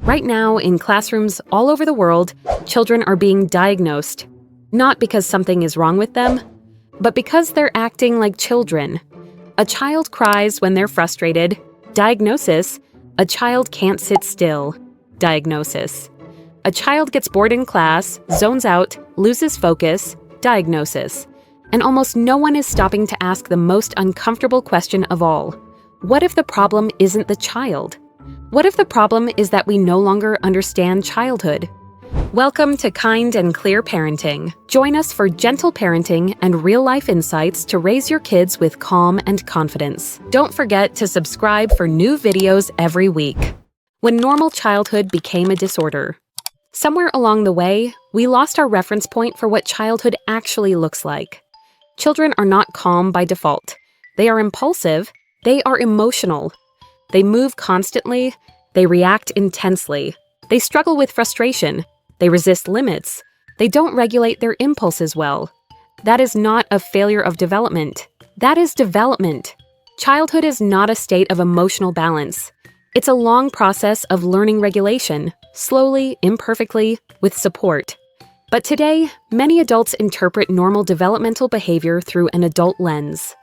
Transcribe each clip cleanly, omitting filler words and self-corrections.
Right now, in classrooms all over the world, children are being diagnosed, not because something is wrong with them, but because they're acting like children. A child cries when they're frustrated. Diagnosis: a child can't sit still. Diagnosis: a child gets bored in class, zones out, loses focus. Diagnosis: and almost no one is stopping to ask the most uncomfortable question of all. What if the problem isn't the child? What if the problem is that we no longer understand childhood? Welcome to Kind and Clear Parenting. Join us for gentle parenting and real-life insights to raise your kids with calm and confidence. Don't forget to subscribe for new videos every week. When normal childhood became a disorder. Somewhere along the way, we lost our reference point for what childhood actually looks like. Children are not calm by default. They are impulsive. They are emotional. They move constantly. They react intensely. They struggle with frustration. They resist limits. They don't regulate their impulses well. That is not a failure of development. That is development. Childhood is not a state of emotional balance. It's a long process of learning regulation, slowly, imperfectly, with support. But today, many adults interpret normal developmental behavior through an adult lens.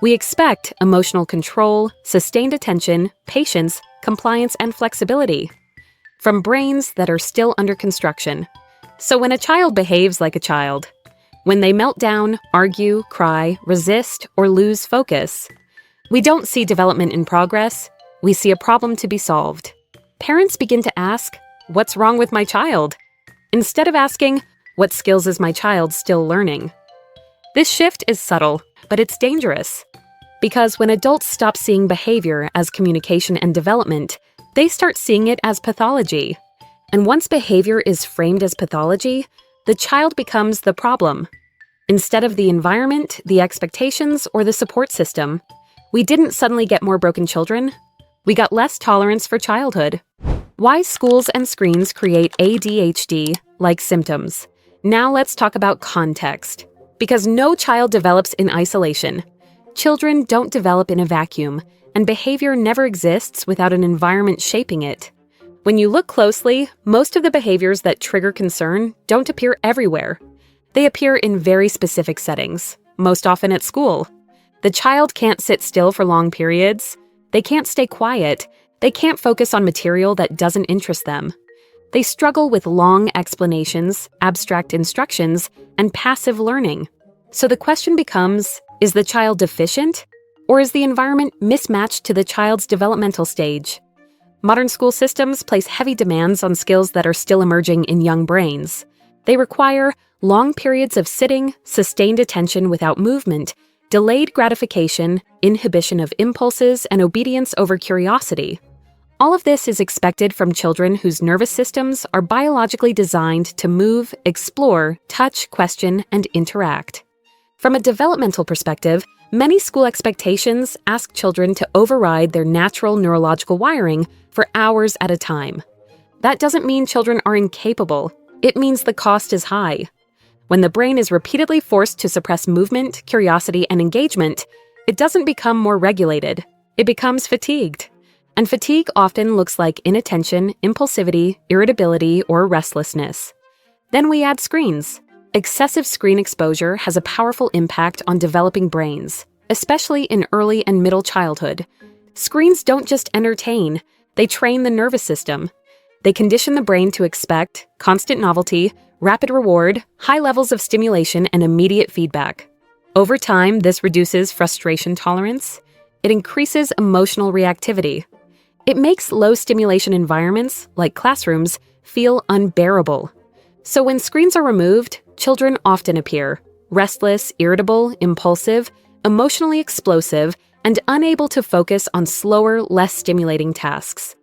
We expect emotional control, sustained attention, patience, compliance, and flexibility from brains that are still under construction. So when a child behaves like a child, when they melt down, argue, cry, resist, or lose focus, we don't see development in progress. We see a problem to be solved. Parents begin to ask, "What's wrong with my child?" instead of asking, "What skills is my child still learning?" This shift is subtle, but it's dangerous. Because when adults stop seeing behavior as communication and development, they start seeing it as pathology. And once behavior is framed as pathology, the child becomes the problem. Instead of the environment, the expectations, or the support system, we didn't suddenly get more broken children. We got less tolerance for childhood. Why schools and screens create ADHD-like symptoms. Now let's talk about context. Because no child develops in isolation. Children don't develop in a vacuum, and behavior never exists without an environment shaping it. When you look closely, most of the behaviors that trigger concern don't appear everywhere. They appear in very specific settings, most often at school. The child can't sit still for long periods. They can't stay quiet. They can't focus on material that doesn't interest them. They struggle with long explanations, abstract instructions, and passive learning. So the question becomes, is the child deficient? Or is the environment mismatched to the child's developmental stage? Modern school systems place heavy demands on skills that are still emerging in young brains. They require long periods of sitting, sustained attention without movement, delayed gratification, inhibition of impulses, and obedience over curiosity. All of this is expected from children whose nervous systems are biologically designed to move, explore, touch, question, and interact. From a developmental perspective, many school expectations ask children to override their natural neurological wiring for hours at a time. That doesn't mean children are incapable. It means the cost is high. When the brain is repeatedly forced to suppress movement, curiosity, and engagement, it doesn't become more regulated. It becomes fatigued. And fatigue often looks like inattention, impulsivity, irritability, or restlessness. Then we add screens. Excessive screen exposure has a powerful impact on developing brains, especially in early and middle childhood. Screens don't just entertain, they train the nervous system. They condition the brain to expect constant novelty, rapid reward, high levels of stimulation, and immediate feedback. Over time, this reduces frustration tolerance. It increases emotional reactivity. It makes low-stimulation environments, like classrooms, feel unbearable. So when screens are removed, children often appear restless, irritable, impulsive, emotionally explosive, and unable to focus on slower, less stimulating tasks.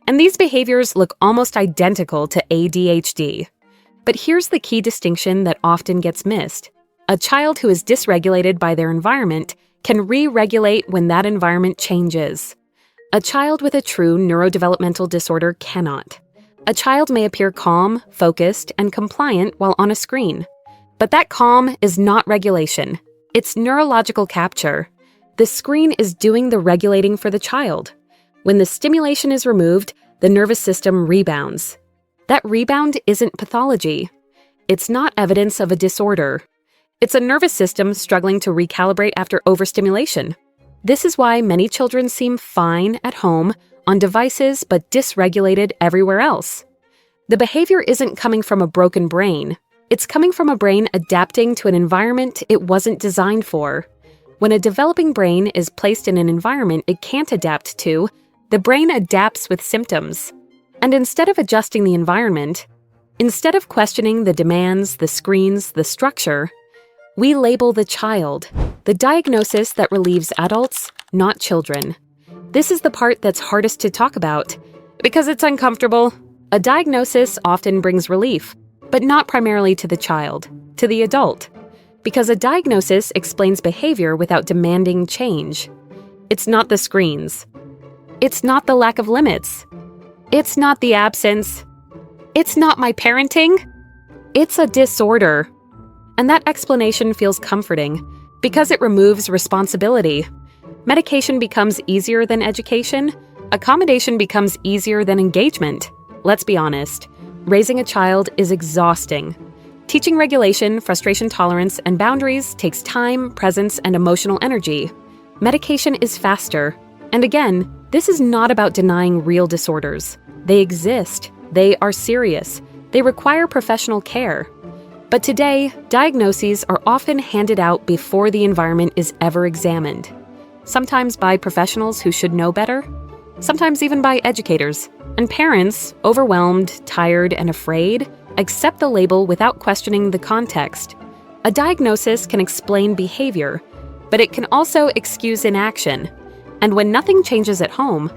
And these behaviors look almost identical to ADHD. But here's the key distinction that often gets missed. A child who is dysregulated by their environment can re-regulate when that environment changes. A child with a true neurodevelopmental disorder cannot. A child may appear calm, focused, and compliant while on a screen. But that calm is not regulation. It's neurological capture. The screen is doing the regulating for the child. When the stimulation is removed, the nervous system rebounds. That rebound isn't pathology. It's not evidence of a disorder. It's a nervous system struggling to recalibrate after overstimulation. This is why many children seem fine at home, on devices, but dysregulated everywhere else. The behavior isn't coming from a broken brain. It's coming from a brain adapting to an environment it wasn't designed for. When a developing brain is placed in an environment it can't adapt to, the brain adapts with symptoms. And instead of adjusting the environment, instead of questioning the demands, the screens, the structure, we label the child, the diagnosis that relieves adults, not children. This is the part that's hardest to talk about, because it's uncomfortable. A diagnosis often brings relief, but not primarily to the child, to the adult, because a diagnosis explains behavior without demanding change. It's not the screens. It's not the lack of limits. It's not the absence. It's not my parenting. It's a disorder. And that explanation feels comforting because it removes responsibility. Medication becomes easier than education. Accommodation becomes easier than engagement. Let's be honest, raising a child is exhausting. Teaching regulation, frustration tolerance, and boundaries takes time, presence, and emotional energy. Medication is faster. And again, this is not about denying real disorders. They exist. They are serious. They require professional care. But today, diagnoses are often handed out before the environment is ever examined. Sometimes by professionals who should know better, sometimes even by educators. And parents, overwhelmed, tired, and afraid, accept the label without questioning the context. A diagnosis can explain behavior, but it can also excuse inaction. And when nothing changes at home,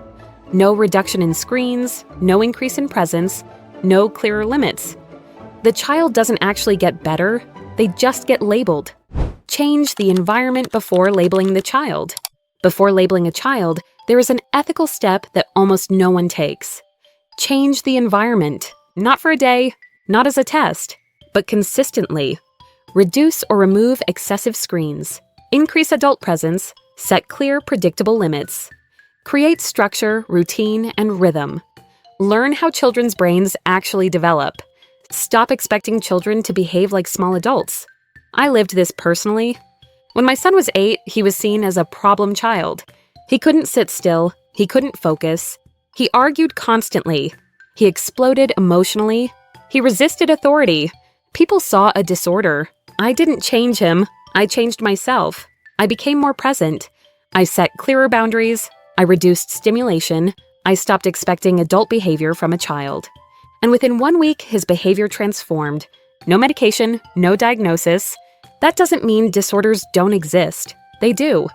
no reduction in screens, no increase in presence, no clearer limits, the child doesn't actually get better, they just get labeled. Change the environment before labeling the child. Before labeling a child, there is an ethical step that almost no one takes. Change the environment, not for a day, not as a test, but consistently. Reduce or remove excessive screens. Increase adult presence. Set clear, predictable limits. Create structure, routine, and rhythm. Learn how children's brains actually develop. Stop expecting children to behave like small adults. I lived this personally. When my son was 8, he was seen as a problem child. He couldn't sit still. He couldn't focus. He argued constantly. He exploded emotionally. He resisted authority. People saw a disorder. I didn't change him. I changed myself. I became more present. I set clearer boundaries. I reduced stimulation. I stopped expecting adult behavior from a child. And within 1 week, his behavior transformed. No medication, no diagnosis. That doesn't mean disorders don't exist. They do.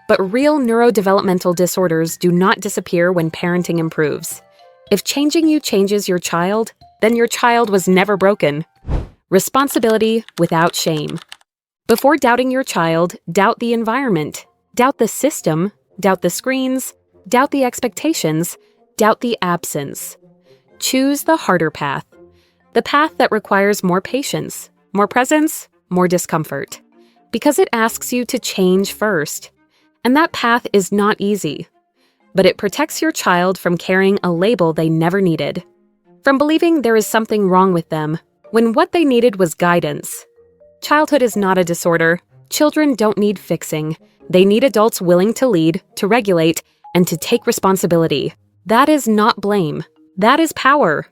But real neurodevelopmental disorders do not disappear when parenting improves. If changing you changes your child, then your child was never broken. Responsibility without shame. Before doubting your child, doubt the environment. Doubt the system. Doubt the screens. Doubt the expectations. Doubt the absence. Choose the harder path. The path that requires more patience, more presence, more discomfort. Because it asks you to change first. And that path is not easy. But it protects your child from carrying a label they never needed. From believing there is something wrong with them, when what they needed was guidance. Childhood is not a disorder. Children don't need fixing. They need adults willing to lead, to regulate, and to take responsibility. That is not blame. That is power.